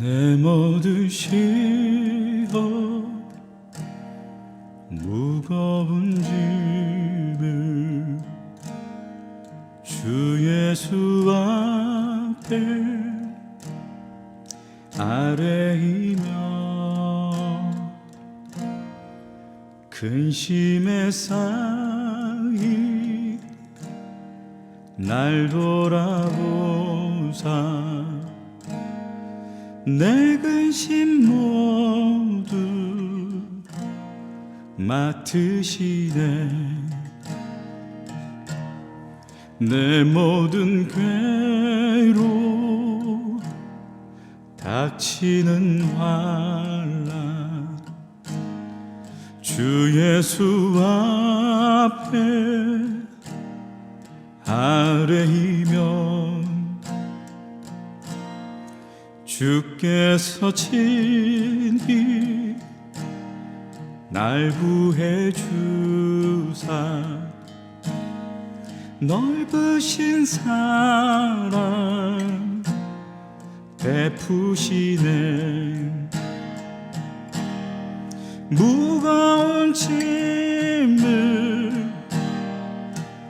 내 모든 시험 무거운 짐을 주 예수 앞에 아뢰이며 근심에 쌓인 날 돌아보사 내 근심 모두 맡으시네. 내 모든 괴로 닥치는 환난 주 예수 앞에 아뢰이면 주께서 친히 날 구해 주사 넓으신 사랑 베푸시네. 무거운 짐을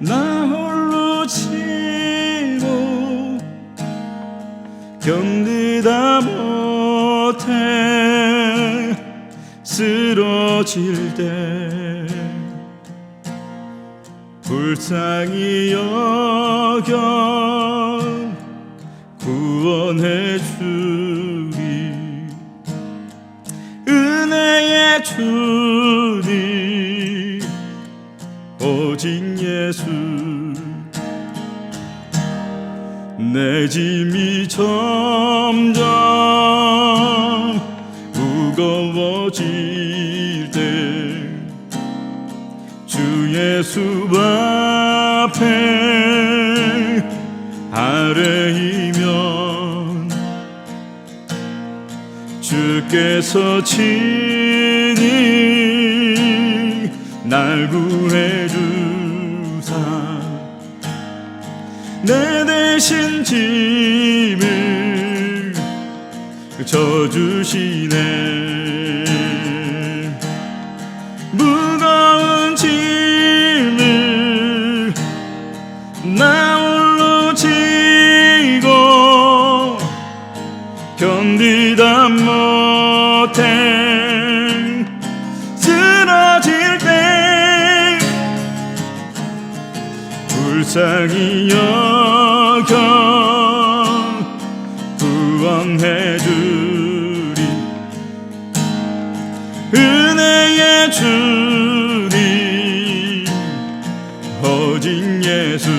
나 홀로 지고 견디다 못해 쓰러질 때 불쌍히 여겨 구원해 주리. 은혜의 주님 오직 예수. 내 짐이 점점 무거워질 때 주 예수 앞에 아뢰이면 주께서 친히 날 구해 주사 내 대신 짐을 져주시네. 무거운 짐을 나 홀로 지고 견디다 못해 쓰러질 때 불쌍히 여겨 구원해 주리. 은혜의 주님 오직 예수.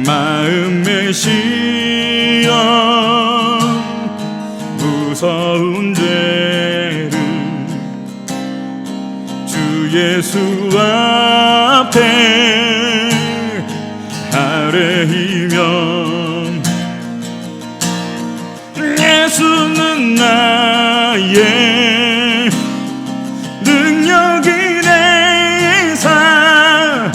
마음의 시험 무서운 죄를 주 예수 앞에 아뢰이면 예수는 나의 능력이 되사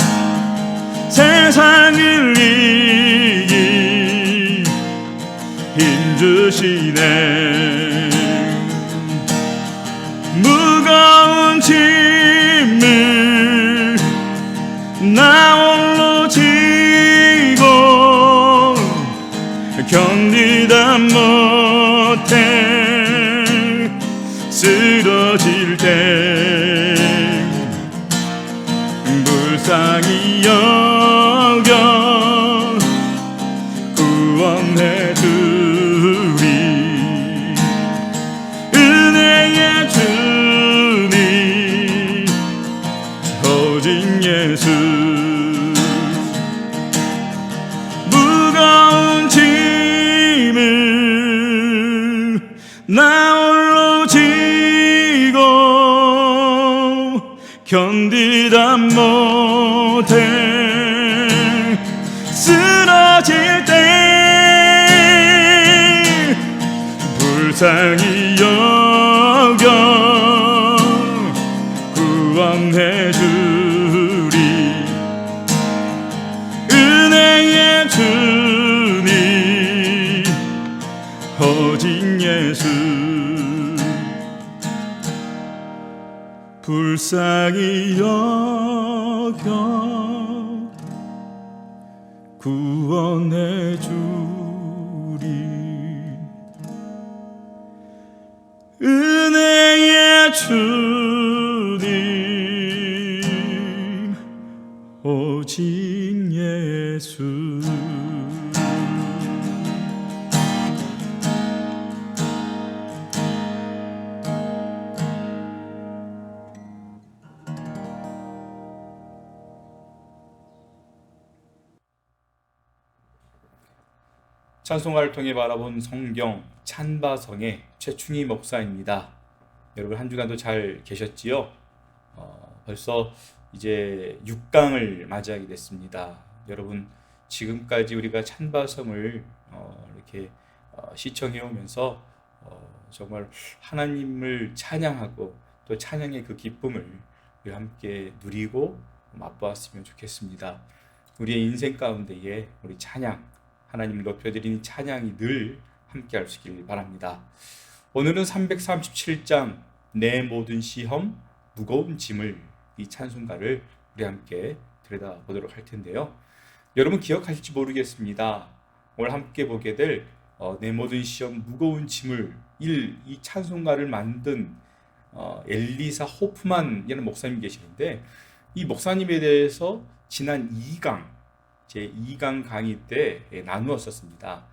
세상을 이기 힘주시네. 무거운 짐을 나 홀로 지고 견디다 못해 쓰러질 때 불쌍히 여겨 구원해 주리. 은혜의 주님 오직 예수. 무거운 짐을 나 홀로 지고 견디다 못해 쓰러질 때 불쌍히 여겨 구원해 주리. 은혜의 주님 불쌍히 여겨 구원해 주리. 은혜의 주님 오직 예수. 찬송가를 통해 바라본 성경 찬바성의 최충희 목사입니다. 여러분 한 주간도 잘 계셨지요? 벌써 이제 6강을 맞이하게 됐습니다. 여러분 지금까지 우리가 찬바성을 이렇게 시청해 오면서 정말 하나님을 찬양하고 또 찬양의 그 기쁨을 우리 함께 누리고 맛보았으면 좋겠습니다. 우리의 인생 가운데에 우리 찬양, 하나님을 높여드리는 찬양이 늘 함께 할 수 있길 바랍니다. 오늘은 337장 내 모든 시험 무거운 짐을, 이 찬송가를 우리 함께 들여다보도록 할 텐데요. 여러분 기억하실지 모르겠습니다. 오늘 함께 보게 될 내 모든 시험 무거운 짐을 이 찬송가를 만든 엘리사 호프만이라는 목사님이 계시는데, 이 목사님에 대해서 지난 2강 제 2강 강의 때 나누었었습니다.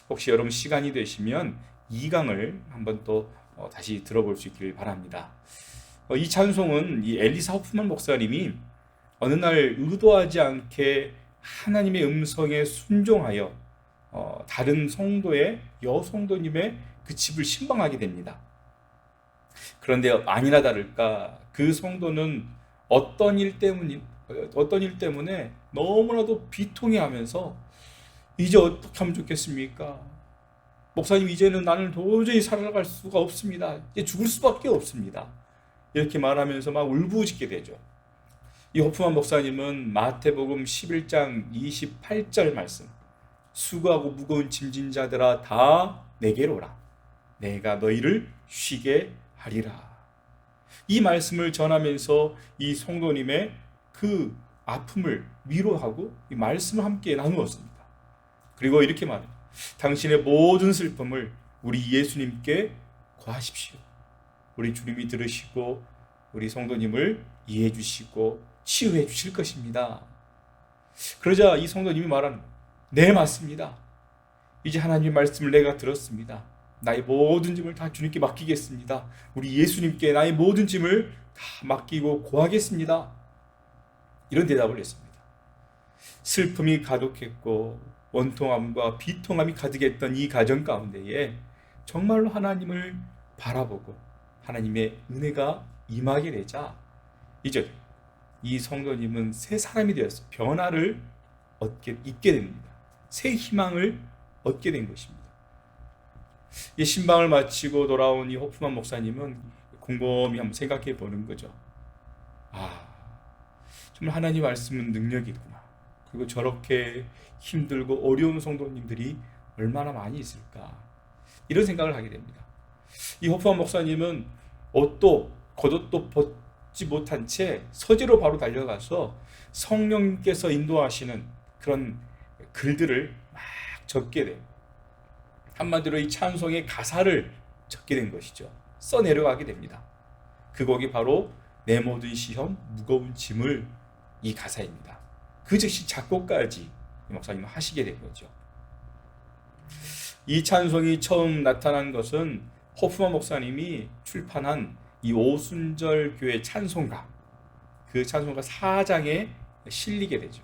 혹시 여러분 시간이 되시면 2강을 한번 또 다시 들어볼 수 있길 바랍니다. 이 찬송은 이 엘리사 호프만 목사님이 어느 날 의도하지 않게 하나님의 음성에 순종하여 다른 성도의 여성도님의 그 집을 신방하게 됩니다. 그런데 아니나 다를까 그 성도는 어떤 일 때문에 너무나도 비통해하면서 이제 어떻게 하면 좋겠습니까? 목사님, 이제는 나는 도저히 살아갈 수가 없습니다. 이제 죽을 수밖에 없습니다. 이렇게 말하면서 막 울부짖게 되죠. 이 호프만 목사님은 마태복음 11장 28절 말씀, 수고하고 무거운 짐진 자들아 다 내게로 오라, 내가 너희를 쉬게 하리라. 이 말씀을 전하면서 이 성도님의 그 아픔을 위로하고 이 말씀을 함께 나누었습니다. 그리고 이렇게 말합니다. 당신의 모든 슬픔을 우리 예수님께 고하십시오. 우리 주님이 들으시고 우리 성도님을 이해해 주시고 치유해 주실 것입니다. 그러자 이 성도님이 말하는, 네, 맞습니다. 이제 하나님의 말씀을 내가 들었습니다. 나의 모든 짐을 다 주님께 맡기겠습니다. 우리 예수님께 나의 모든 짐을 다 맡기고 고하겠습니다. 이런 대답을 했습니다. 슬픔이 가득했고 원통함과 비통함이 가득했던 이 가정 가운데에 정말로 하나님을 바라보고 하나님의 은혜가 임하게 되자 이제 이 성도님은 새 사람이 되어서 변화를 있게 됩니다. 새 희망을 얻게 된 것입니다. 이 신방을 마치고 돌아온 이 호프만 목사님은 곰곰이 한번 생각해 보는 거죠. 정말 하나님 말씀은 능력이 있구나. 그리고 저렇게 힘들고 어려운 성도님들이 얼마나 많이 있을까. 이런 생각을 하게 됩니다. 이 호프만 목사님은 겉옷도 벗지 못한 채 서재로 바로 달려가서 성령께서 인도하시는 그런 글들을 막 적게 돼요. 한마디로 이 찬송의 가사를 적게 된 것이죠. 써내려가게 됩니다. 그 곡이 바로 내 모든 시험 무거운 짐을, 이 가사입니다. 그 즉시 작곡까지 이 목사님은 하시게 된 거죠. 이 찬송이 처음 나타난 것은 호프만 목사님이 출판한 이 오순절 교회 찬송가, 그 찬송가 4장에 실리게 되죠.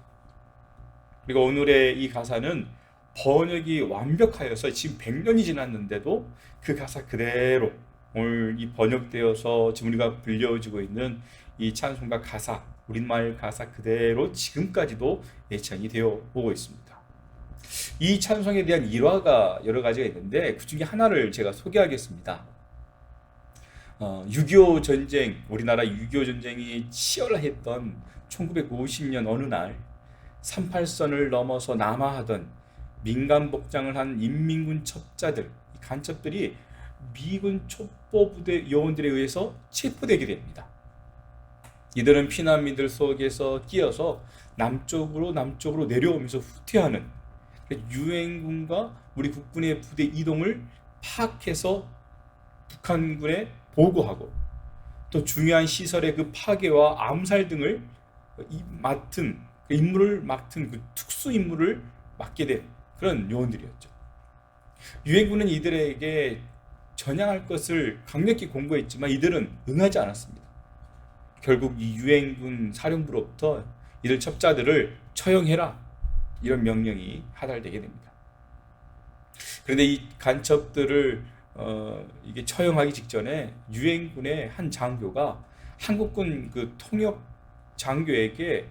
그리고 오늘의 이 가사는 번역이 완벽하여서 지금 100년이 지났는데도 그 가사 그대로 오늘 이 번역되어서 지금 우리가 들려지고 있는 이 찬송가 가사, 우리말 가사 그대로 지금까지도 애창이 되어 오고 있습니다. 이 찬송에 대한 일화가 여러 가지가 있는데 그 중에 하나를 제가 소개하겠습니다. 6.25 전쟁, 우리나라 6.25 전쟁이 치열했던 1950년 어느 날 38선을 넘어서 남하하던 민간 복장을 한 인민군 첩자들, 간첩들이 미군 첩보부대 요원들에 의해서 체포되게 됩니다. 이들은 피난민들 속에서 끼어서 남쪽으로 내려오면서 후퇴하는 유엔군과 우리 국군의 부대 이동을 파악해서 북한군에 보고하고 또 중요한 시설의 그 파괴와 암살 등을 맡은 임무를 맡은 그 특수 임무를 맡게 된 그런 요원들이었죠. 유엔군은 이들에게 전향할 것을 강력히 공고했지만 이들은 응하지 않았습니다. 결국 이 유엔군 사령부로부터 이들 첩자들을 처형해라 이런 명령이 하달되게 됩니다. 그런데 이 간첩들을 이게 처형하기 직전에 유엔군의 한 장교가 한국군 그 통역 장교에게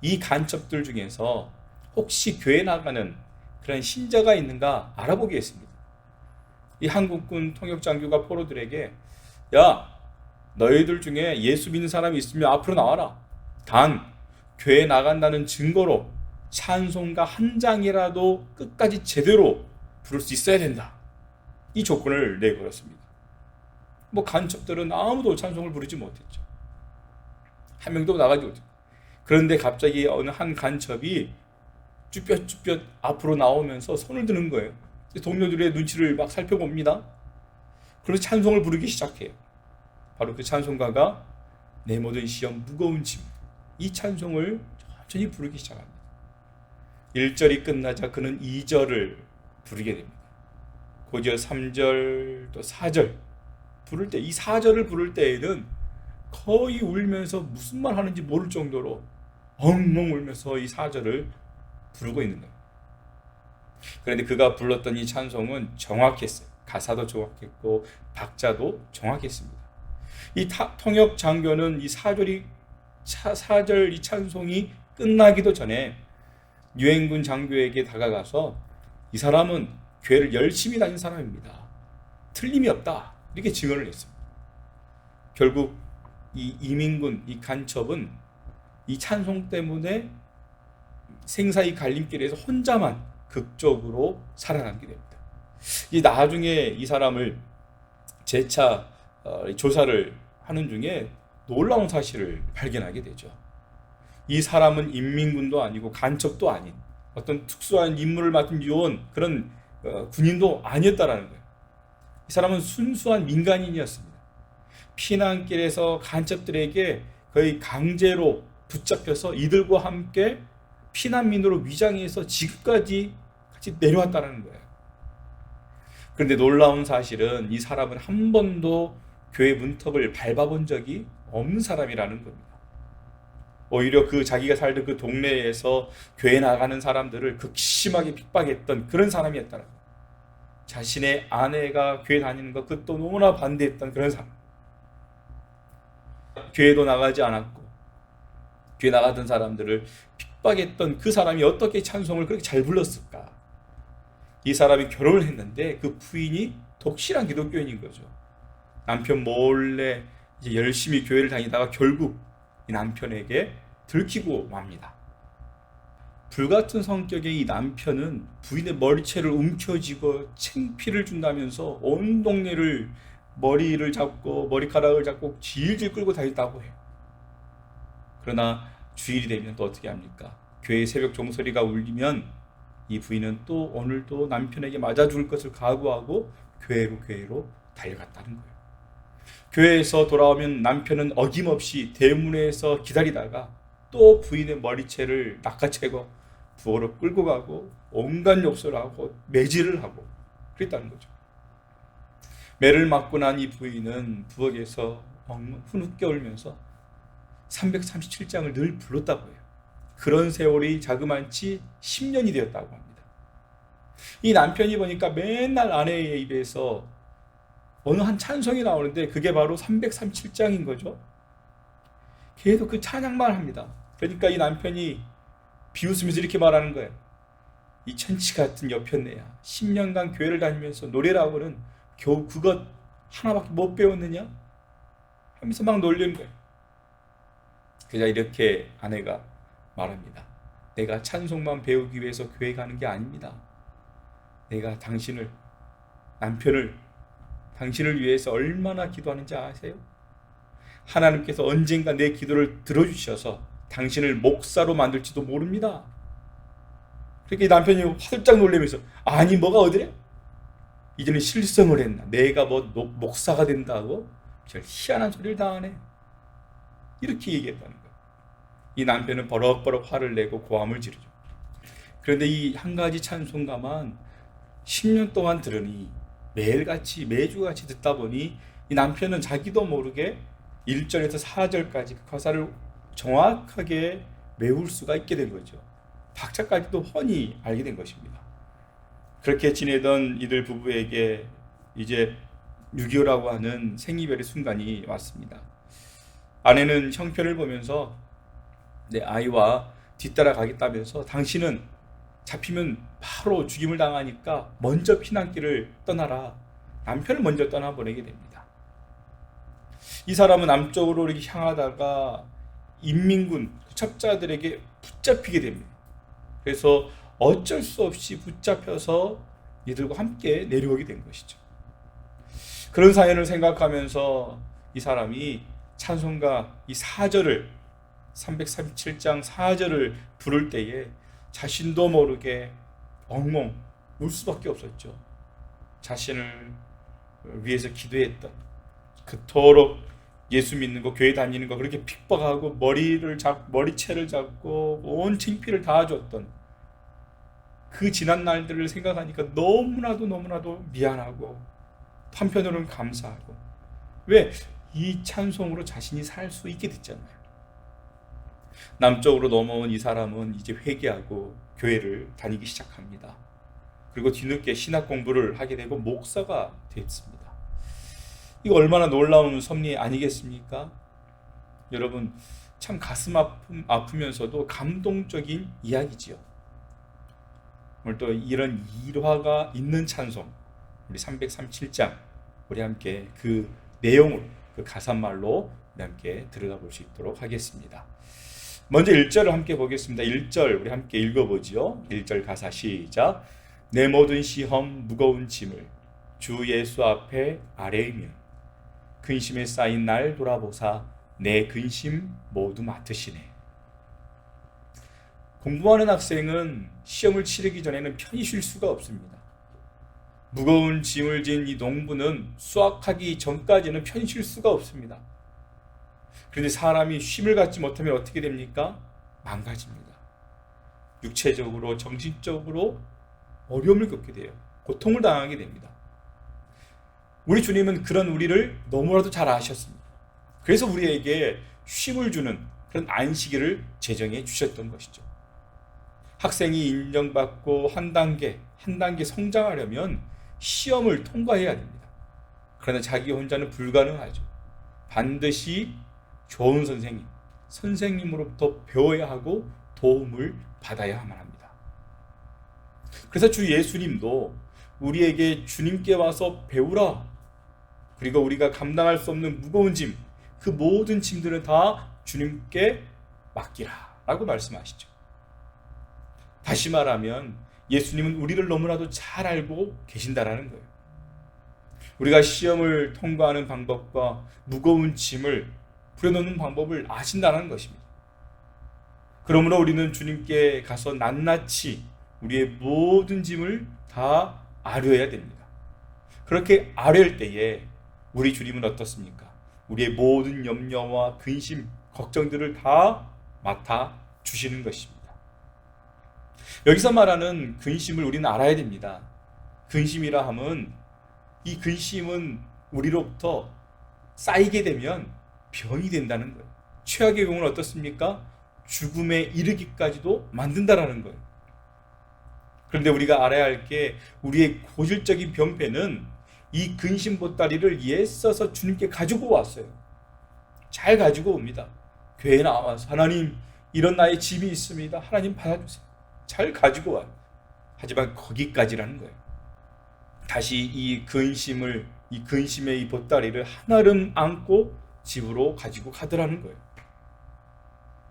이 간첩들 중에서 혹시 교회 나가는 그런 신자가 있는가 알아보게 했습니다. 이 한국군 통역 장교가 포로들에게 야, 너희들 중에 예수 믿는 사람이 있으면 앞으로 나와라. 단 교회 나간다는 증거로 찬송가 한 장이라도 끝까지 제대로 부를 수 있어야 된다. 이 조건을 내걸었습니다. 뭐 간첩들은 아무도 찬송을 부르지 못했죠. 한 명도 나가지 못했죠. 그런데 갑자기 어느 한 간첩이 쭈뼛쭈뼛 앞으로 나오면서 손을 드는 거예요. 동료들의 눈치를 막 살펴봅니다. 그래서 찬송을 부르기 시작해요. 바로 그 찬송가가 내 모든 시험 무거운 짐, 이 찬송을 천천히 부르기 시작합니다. 1절이 끝나자 그는 2절을 부르게 됩니다. 곧이어 3절 또 4절 부를 때, 이 4절을 부를 때에는 거의 울면서 무슨 말 하는지 모를 정도로 엉엉 울면서 이 4절을 부르고 있는 거예요. 그런데 그가 불렀던 이 찬송은 정확했어요. 가사도 정확했고 박자도 정확했습니다. 이 통역 장교는 이 4절 이 찬송이 끝나기도 전에 유엔군 장교에게 다가가서 이 사람은 교회를 열심히 다닌 사람입니다. 틀림이 없다. 이렇게 증언을 했습니다. 결국 이 이민군, 이 간첩은 이 찬송 때문에 생사의 갈림길에서 혼자만 극적으로 살아남게 됩니다. 이 나중에 이 사람을 재차 조사를 하는 중에 놀라운 사실을 발견하게 되죠. 이 사람은 인민군도 아니고 간첩도 아닌 어떤 특수한 임무를 맡은 요원, 그런 군인도 아니었다라는 거예요. 이 사람은 순수한 민간인이었습니다. 피난길에서 간첩들에게 거의 강제로 붙잡혀서 이들과 함께 피난민으로 위장해서 지금까지 같이 내려왔다는 거예요. 그런데 놀라운 사실은 이 사람은 한 번도 교회 문턱을 밟아본 적이 없는 사람이라는 겁니다. 오히려 그 자기가 살던 그 동네에서 교회 나가는 사람들을 극심하게 핍박했던 그런 사람이었다는 거예요. 자신의 아내가 교회 다니는 것 그것도 너무나 반대했던 그런 사람. 교회도 나가지 않았고 교회 나가던 사람들을 핍박했던 그 사람이 어떻게 찬송을 그렇게 잘 불렀을까? 이 사람이 결혼을 했는데 그 부인이 독실한 기독교인인 거죠. 남편 몰래 이제 열심히 교회를 다니다가 결국 이 남편에게 들키고 맙니다. 불같은 성격의 이 남편은 부인의 머리채를 움켜쥐고 창피를 준다면서 온 동네를 머리를 잡고 머리카락을 잡고 질질 끌고 다녔다고 해요. 그러나 주일이 되면 또 어떻게 합니까? 교회 새벽 종소리가 울리면 이 부인은 또 오늘 또 남편에게 맞아 죽을 것을 각오하고 교회로 달려갔다는 거예요. 교회에서 돌아오면 남편은 어김없이 대문에서 기다리다가 또 부인의 머리채를 낚아채고 부엌으로 끌고 가고 온갖 욕설을 하고 매질을 하고 그랬다는 거죠. 매를 맞고 난 이 부인은 부엌에서 흐느껴 울면서 337장을 늘 불렀다고 해요. 그런 세월이 자그만치 10년이 되었다고 합니다. 이 남편이 보니까 맨날 아내의 입에서 어느 한 찬송이 나오는데 그게 바로 337장인 거죠. 계속 그 찬양만 합니다. 그러니까 이 남편이 비웃으면서 이렇게 말하는 거예요. 이 천치 같은 여편네야 10년간 교회를 다니면서 노래라고는 겨우 그것 하나밖에 못 배웠느냐? 하면서 막 놀리는 거예요. 그자 이렇게 아내가 말합니다. 내가 찬송만 배우기 위해서 교회 가는 게 아닙니다. 내가 남편을 당신을 위해서 얼마나 기도하는지 아세요? 하나님께서 언젠가 내 기도를 들어주셔서 당신을 목사로 만들지도 모릅니다. 그렇게 남편이 화들짝 놀라면서 아니 뭐가 어디래? 이제는 실성을 했나? 내가 뭐 목사가 된다고? 저 희한한 소리를 다 하네. 이렇게 얘기했다는 거예요. 이 남편은 버럭버럭 화를 내고 고함을 지르죠. 그런데 이 한 가지 찬송가만 10년 동안 들으니 매일같이 매주같이 듣다 보니 이 남편은 자기도 모르게 1절에서 4절까지 그 가사를 정확하게 외울 수가 있게 된 거죠. 박자까지도 훤히 알게 된 것입니다. 그렇게 지내던 이들 부부에게 이제 6.25라고 하는 생이별의 순간이 왔습니다. 아내는 형편을 보면서 내 아이와 뒤따라가겠다면서 당신은 잡히면 바로 죽임을 당하니까 먼저 피난길을 떠나라. 남편을 먼저 떠나보내게 됩니다. 이 사람은 남쪽으로 이렇게 향하다가 인민군 첩자들에게 붙잡히게 됩니다. 그래서 어쩔 수 없이 붙잡혀서 이들과 함께 내려오게 된 것이죠. 그런 사연을 생각하면서 이 사람이 찬송가 이 4절을 337장 4절을 부를 때에 자신도 모르게 엉엉 울 수밖에 없었죠. 자신을 위해서 기도했던, 그토록 예수 믿는 거, 교회 다니는 거 그렇게 핍박하고 머리채를 잡고 온 창피를 다 줬던 그 지난 날들을 생각하니까 너무나도 미안하고 한편으로는 감사하고, 왜? 이 찬송으로 자신이 살 수 있게 됐잖아요. 남쪽으로 넘어온 이 사람은 이제 회개하고 교회를 다니기 시작합니다. 그리고 뒤늦게 신학 공부를 하게 되고 목사가 됐습니다. 이거 얼마나 놀라운 섭리 아니겠습니까? 여러분, 참 가슴 아프면서도 감동적인 이야기지요. 오늘 또 이런 일화가 있는 찬송, 우리 337장 우리 함께 그 내용을 그 가사말로 우리 함께 들어가 볼 수 있도록 하겠습니다. 먼저 1절을 함께 보겠습니다. 1절 우리 함께 읽어보죠. 1절 가사 시작. 내 모든 시험 무거운 짐을 주 예수 앞에 아뢰이며 근심에 쌓인 날 돌아보사 내 근심 모두 맡으시네. 공부하는 학생은 시험을 치르기 전에는 편히 쉴 수가 없습니다. 무거운 짐을 진 이 농부는 수확하기 전까지는 편히 쉴 수가 없습니다. 그런데 사람이 쉼을 갖지 못하면 어떻게 됩니까? 망가집니다. 육체적으로, 정신적으로 어려움을 겪게 돼요. 고통을 당하게 됩니다. 우리 주님은 그런 우리를 너무나도 잘 아셨습니다. 그래서 우리에게 쉼을 주는 그런 안식일을 제정해 주셨던 것이죠. 학생이 인정받고 한 단계 성장하려면 시험을 통과해야 됩니다. 그러나 자기 혼자는 불가능하죠. 반드시 좋은 선생님으로부터 배워야 하고 도움을 받아야만 합니다. 그래서 주 예수님도 우리에게 주님께 와서 배우라. 그리고 우리가 감당할 수 없는 무거운 짐, 그 모든 짐들은 다 주님께 맡기라 라고 말씀하시죠. 다시 말하면 예수님은 우리를 너무나도 잘 알고 계신다라는 거예요. 우리가 시험을 통과하는 방법과 무거운 짐을 부려놓는 방법을 아신다는 것입니다. 그러므로 우리는 주님께 가서 낱낱이 우리의 모든 짐을 다 아뢰어야 됩니다. 그렇게 아뢰을 때에 우리 주님은 어떻습니까? 우리의 모든 염려와 근심, 걱정들을 다 맡아 주시는 것입니다. 여기서 말하는 근심을 우리는 알아야 됩니다. 근심이라 함은 이 근심은 우리로부터 쌓이게 되면 병이 된다는 거예요. 최악의 경우는 어떻습니까? 죽음에 이르기까지도 만든다라는 거예요. 그런데 우리가 알아야 할 게 우리의 고질적인 병폐는 이 근심 보따리를 애써서 주님께 가지고 왔어요. 잘 가지고 옵니다. 교회에 나와서 하나님 이런 나의 짐이 있습니다. 하나님 받아주세요. 잘 가지고 와요. 하지만 거기까지라는 거예요. 다시 이 근심의 이 보따리를 한아름 안고 집으로 가지고 가더라는 거예요.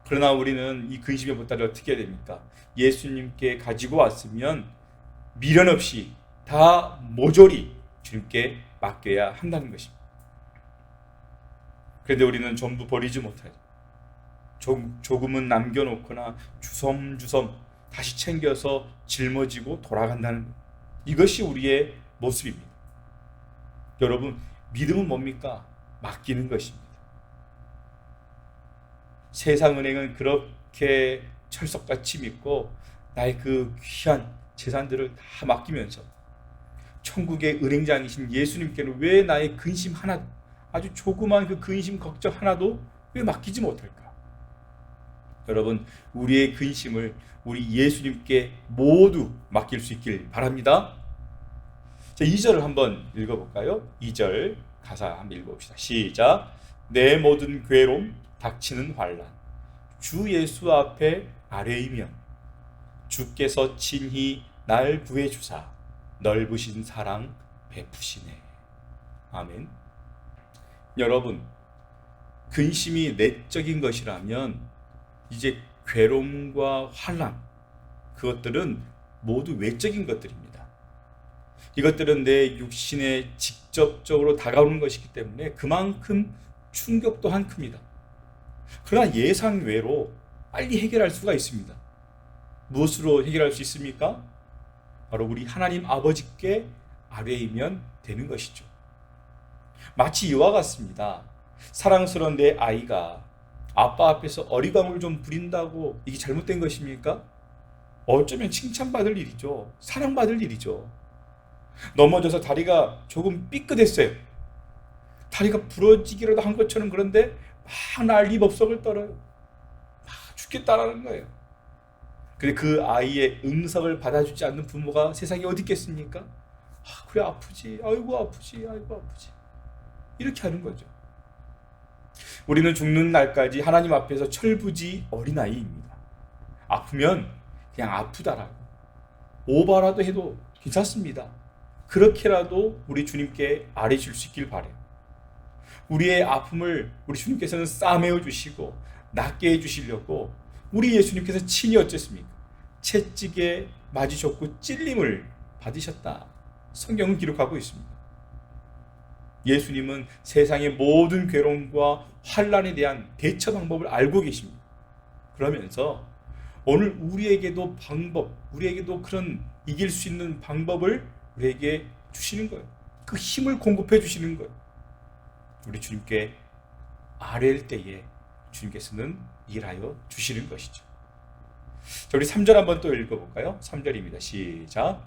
그러나 우리는 이 근심의 보따리를 어떻게 해야 됩니까? 예수님께 가지고 왔으면 미련 없이 다 모조리 주님께 맡겨야 한다는 것입니다. 그런데 우리는 전부 버리지 못하죠. 조금은 남겨놓거나 주섬주섬 다시 챙겨서 짊어지고 돌아간다는 것. 이것이 우리의 모습입니다. 여러분, 믿음은 뭡니까? 맡기는 것입니다. 세상 은행은 그렇게 철석같이 믿고 나의 그 귀한 재산들을 다 맡기면서 천국의 은행장이신 예수님께는 왜 나의 근심 하나도, 아주 조그만 그 근심 걱정 하나도 왜 맡기지 못할까? 여러분, 우리의 근심을 우리 예수님께 모두 맡길 수 있길 바랍니다. 자, 2절을 한번 읽어볼까요? 2절 가사 한번 읽어봅시다. 시작. 내 모든 괴로움 닥치는 환난 주 예수 앞에 아뢰이면 주께서 친히 날 구해주사 넓으신 사랑 베푸시네. 아멘. 여러분, 근심이 내적인 것이라면 이제 괴로움과 환난, 그것들은 모두 외적인 것들입니다. 이것들은 내 육신에 직접적으로 다가오는 것이기 때문에 그만큼 충격 또한 큽니다. 그러나 예상외로 빨리 해결할 수가 있습니다. 무엇으로 해결할 수 있습니까? 바로 우리 하나님 아버지께 아뢰이면 되는 것이죠. 마치 이와 같습니다. 사랑스러운 내 아이가 아빠 앞에서 어리광을 좀 부린다고 이게 잘못된 것입니까? 어쩌면 칭찬받을 일이죠. 사랑받을 일이죠. 넘어져서 다리가 조금 삐끗했어요. 다리가 부러지기라도 한 것처럼, 그런데 막 난리법석을 떨어요. 막 죽겠다라는 거예요. 근데 그 아이의 응석을 받아주지 않는 부모가 세상에 어디 있겠습니까? 그래, 아프지, 아이고 아프지, 아이고 아프지, 이렇게 하는 거죠. 우리는 죽는 날까지 하나님 앞에서 철부지 어린아이입니다. 아프면 그냥 아프다라고, 오바라도 해도 괜찮습니다. 그렇게라도 우리 주님께 아뢰실 수 있길 바라요. 우리의 아픔을 우리 주님께서는 싸매어 주시고 낫게 해주시려고 우리 예수님께서 친히 어쨌습니까? 채찍에 맞으셨고 찔림을 받으셨다. 성경은 기록하고 있습니다. 예수님은 세상의 모든 괴로움과 환난에 대한 대처 방법을 알고 계십니다. 그러면서 오늘 우리에게도 우리에게도 그런 이길 수 있는 방법을 우리에게 주시는 거예요. 그 힘을 공급해 주시는 거예요. 우리 주님께 아뢰일 때에 주님께서는 일하여 주시는 것이죠. 자, 우리 3절 한번 또 읽어볼까요? 3절입니다. 시작.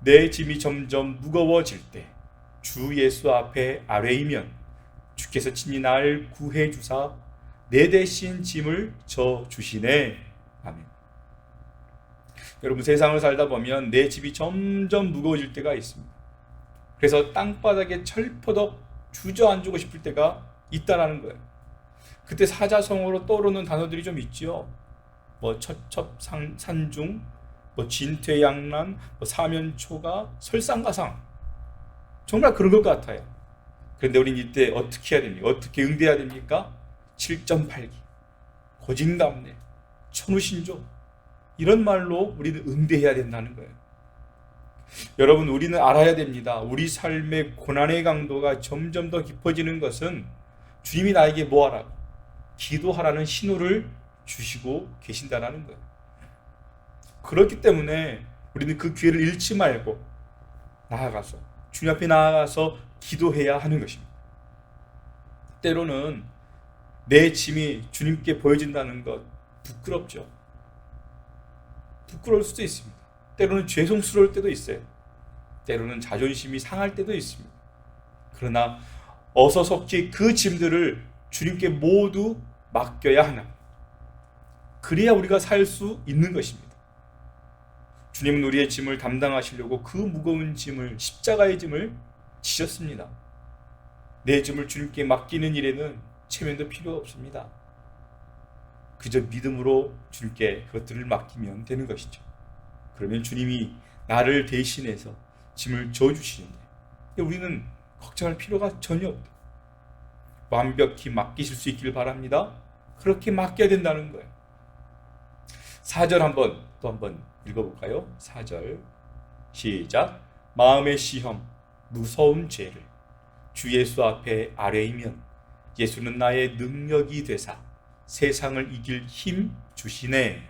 내 짐이 점점 무거워질 때 주 예수 앞에 아뢰이면 주께서 친히 날 구해 주사 내 대신 짐을 져 주시네. 아멘. 여러분, 세상을 살다 보면 내 집이 점점 무거워질 때가 있습니다. 그래서 땅바닥에 철퍼덕 주저앉고 싶을 때가 있다라는 거예요. 그때 사자성어로 떠오르는 단어들이 좀 있죠. 첩첩산중, 진퇴양난, 사면초가, 설상가상. 정말 그런 것 같아요. 그런데 우린 이때 어떻게 해야 됩니까? 어떻게 응대해야 됩니까? 7.8기, 고징담례, 천우신조, 이런 말로 우리는 응대해야 된다는 거예요. 여러분, 우리는 알아야 됩니다. 우리 삶의 고난의 강도가 점점 더 깊어지는 것은 주님이 나에게 뭐하라고? 기도하라는 신호를 주시고 계신다는 거예요. 그렇기 때문에 우리는 그 기회를 잃지 말고 나아가서 주님 앞에 나아가서 기도해야 하는 것입니다. 때로는 내 짐이 주님께 보여진다는 것 부끄럽죠. 부끄러울 수도 있습니다. 때로는 죄송스러울 때도 있어요. 때로는 자존심이 상할 때도 있습니다. 그러나 어서속히 그 짐들을 주님께 모두 맡겨야 하나. 그래야 우리가 살 수 있는 것입니다. 주님은 우리의 짐을 담당하시려고 그 무거운 짐을, 십자가의 짐을 지셨습니다. 내 짐을 주님께 맡기는 일에는 체면도 필요 없습니다. 그저 믿음으로 주님께 그것들을 맡기면 되는 것이죠. 그러면 주님이 나를 대신해서 짐을 져주시는데 우리는 걱정할 필요가 전혀 없다. 완벽히 맡기실 수 있기를 바랍니다. 그렇게 맡겨야 된다는 거예요. 4절 또 한번 읽어볼까요? 4절 시작. 마음의 시험, 무서운 죄를 주 예수 앞에 아뢰이면 예수는 나의 능력이 되사 세상을 이길 힘 주시네.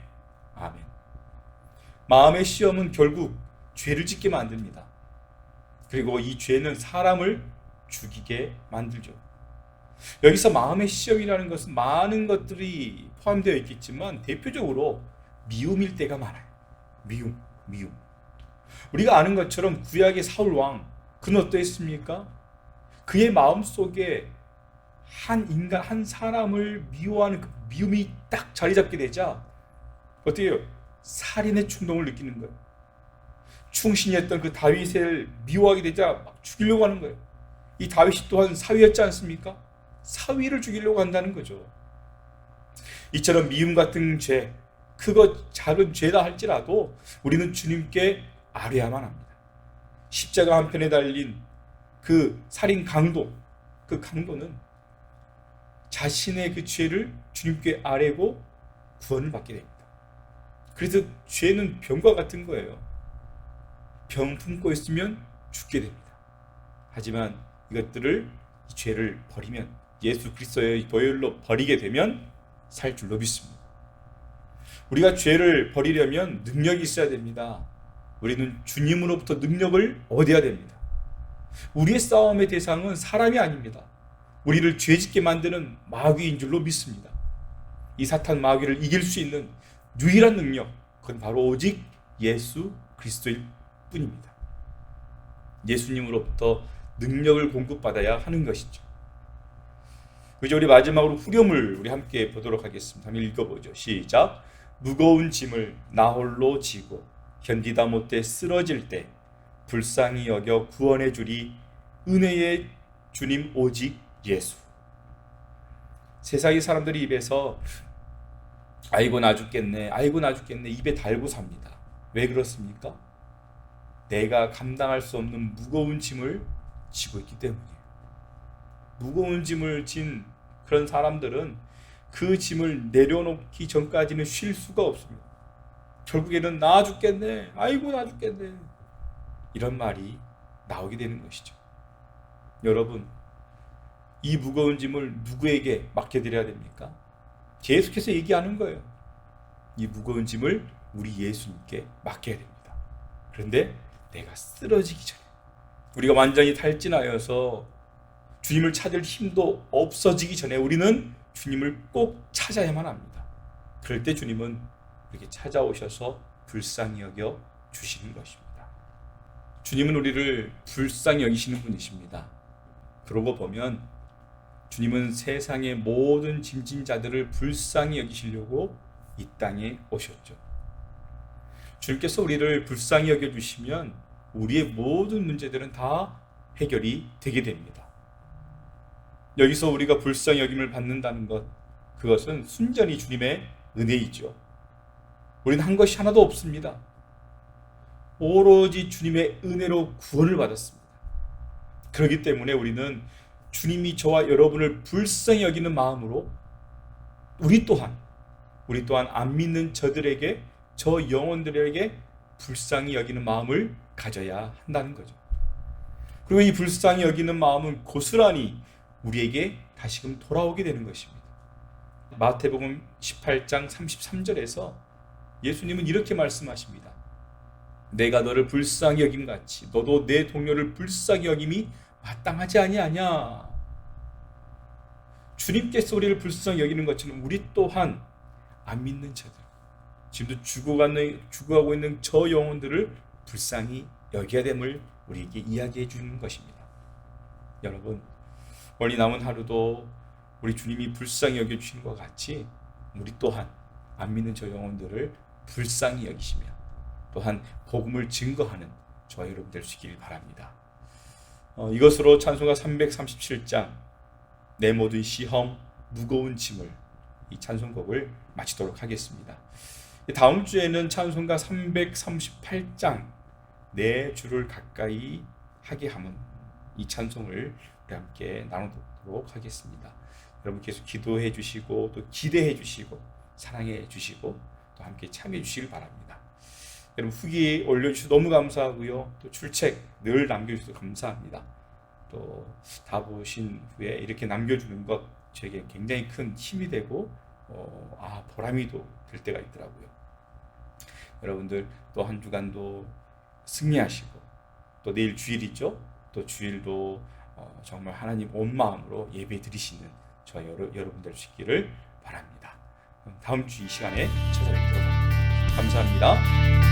아멘. 마음의 시험은 결국 죄를 짓게 만듭니다. 그리고 이 죄는 사람을 죽이게 만들죠. 여기서 마음의 시험이라는 것은 많은 것들이 포함되어 있겠지만 대표적으로 미움일 때가 많아요. 미움. 우리가 아는 것처럼 구약의 사울 왕, 그는 어떠했습니까? 그의 마음속에 한 인간, 한 사람을 미워하는 그 미움이 딱 자리 잡게 되자 어떻게 해요? 살인의 충동을 느끼는 거예요. 충신이었던 그 다윗을 미워하게 되자 막 죽이려고 하는 거예요. 이 다윗이 또한 사위였지 않습니까? 사위를 죽이려고 한다는 거죠. 이처럼 미움 같은 죄, 크고 작은 죄다 할지라도 우리는 주님께 아뢰야만 합니다. 십자가 한편에 달린 그 살인 강도, 그 강도는 자신의 그 죄를 주님께 아뢰고 구원을 받게 됩니다. 그래서 죄는 병과 같은 거예요. 병 품고 있으면 죽게 됩니다. 하지만 이것들을, 이 죄를 버리면, 예수 그리스도의 보혈로 버리게 되면 살 줄로 믿습니다. 우리가 죄를 버리려면 능력이 있어야 됩니다. 우리는 주님으로부터 능력을 얻어야 됩니다. 우리의 싸움의 대상은 사람이 아닙니다. 우리를 죄짓게 만드는 마귀인 줄로 믿습니다. 이 사탄 마귀를 이길 수 있는 유일한 능력, 그건 바로 오직 예수 그리스도일 뿐입니다. 예수님으로부터 능력을 공급받아야 하는 것이죠. 이제 우리 마지막으로 후렴을 우리 함께 보도록 하겠습니다. 한번 읽어보죠. 시작. 무거운 짐을 나 홀로 지고 견디다 못해 쓰러질 때 불쌍히 여겨 구원해 주리 은혜의 주님 오직 예수. 세상의 사람들이 입에서 아이고 나 죽겠네, 아이고 나 죽겠네 입에 달고 삽니다. 왜 그렇습니까? 내가 감당할 수 없는 무거운 짐을 지고 있기 때문이에요. 무거운 짐을 진 그런 사람들은 그 짐을 내려놓기 전까지는 쉴 수가 없습니다. 결국에는 나 죽겠네, 아이고 나 죽겠네 이런 말이 나오게 되는 것이죠. 여러분, 이 무거운 짐을 누구에게 맡겨드려야 됩니까? 계속해서 얘기하는 거예요. 이 무거운 짐을 우리 예수님께 맡겨야 됩니다. 그런데 내가 쓰러지기 전에, 우리가 완전히 탈진하여서 주님을 찾을 힘도 없어지기 전에 우리는 주님을 꼭 찾아야만 합니다. 그럴 때 주님은 이렇게 찾아오셔서 불쌍히 여겨 주시는 것입니다. 주님은 우리를 불쌍히 여기시는 분이십니다. 그러고 보면 주님은 세상의 모든 짐진 자들을 불쌍히 여기시려고 이 땅에 오셨죠. 주님께서 우리를 불쌍히 여겨주시면 우리의 모든 문제들은 다 해결이 되게 됩니다. 여기서 우리가 불쌍히 여김을 받는다는 것, 그것은 순전히 주님의 은혜이죠. 우리는 한 것이 하나도 없습니다. 오로지 주님의 은혜로 구원을 받았습니다. 그렇기 때문에 우리는 주님이 저와 여러분을 불쌍히 여기는 마음으로 우리 또한 안 믿는 저들에게, 저 영혼들에게 불쌍히 여기는 마음을 가져야 한다는 거죠. 그리고 이 불쌍히 여기는 마음은 고스란히 우리에게 다시금 돌아오게 되는 것입니다. 마태복음 18장 33절에서 예수님은 이렇게 말씀하십니다. 내가 너를 불쌍히 여김같이 너도 내 동료를 불쌍히 여김이 마땅하지 아니하냐. 주님께서 우리를 불쌍히 여기는 것처럼 우리 또한 안 믿는 자들, 지금도 죽어가고 있는 저 영혼들을 불쌍히 여겨야 됨을 우리에게 이야기해 주는 것입니다. 여러분, 멀리 남은 하루도 우리 주님이 불쌍히 여겨주시는 것 같이 우리 또한 안 믿는 저 영혼들을 불쌍히 여기시며 또한 복음을 증거하는 저와 여러분 될 수 있기를 바랍니다. 이것으로 찬송가 337장 내 모든 시험 무거운 짐을, 이 찬송곡을 마치도록 하겠습니다. 다음 주에는 찬송가 338장 내 주를 가까이 하게 함은, 이 찬송을 우리 함께 나누도록 하겠습니다. 여러분 계속 기도해 주시고 또 기대해 주시고 사랑해 주시고 또 함께 참여해 주시길 바랍니다. 여러분 후기 올려주셔서 너무 감사하고요. 또 출첵 늘 남겨주셔서 감사합니다. 또 다 보신 후에 이렇게 남겨주는 것 저에게 굉장히 큰 힘이 되고 보람이 될 때가 있더라고요. 여러분들 또 한 주간도 승리하시고, 또 내일 주일이죠. 또 주일도 정말 하나님 온 마음으로 예배 드리시는 여러분들 되시기를 바랍니다. 다음 주 이 시간에 찾아뵙도록 합니다. 감사합니다.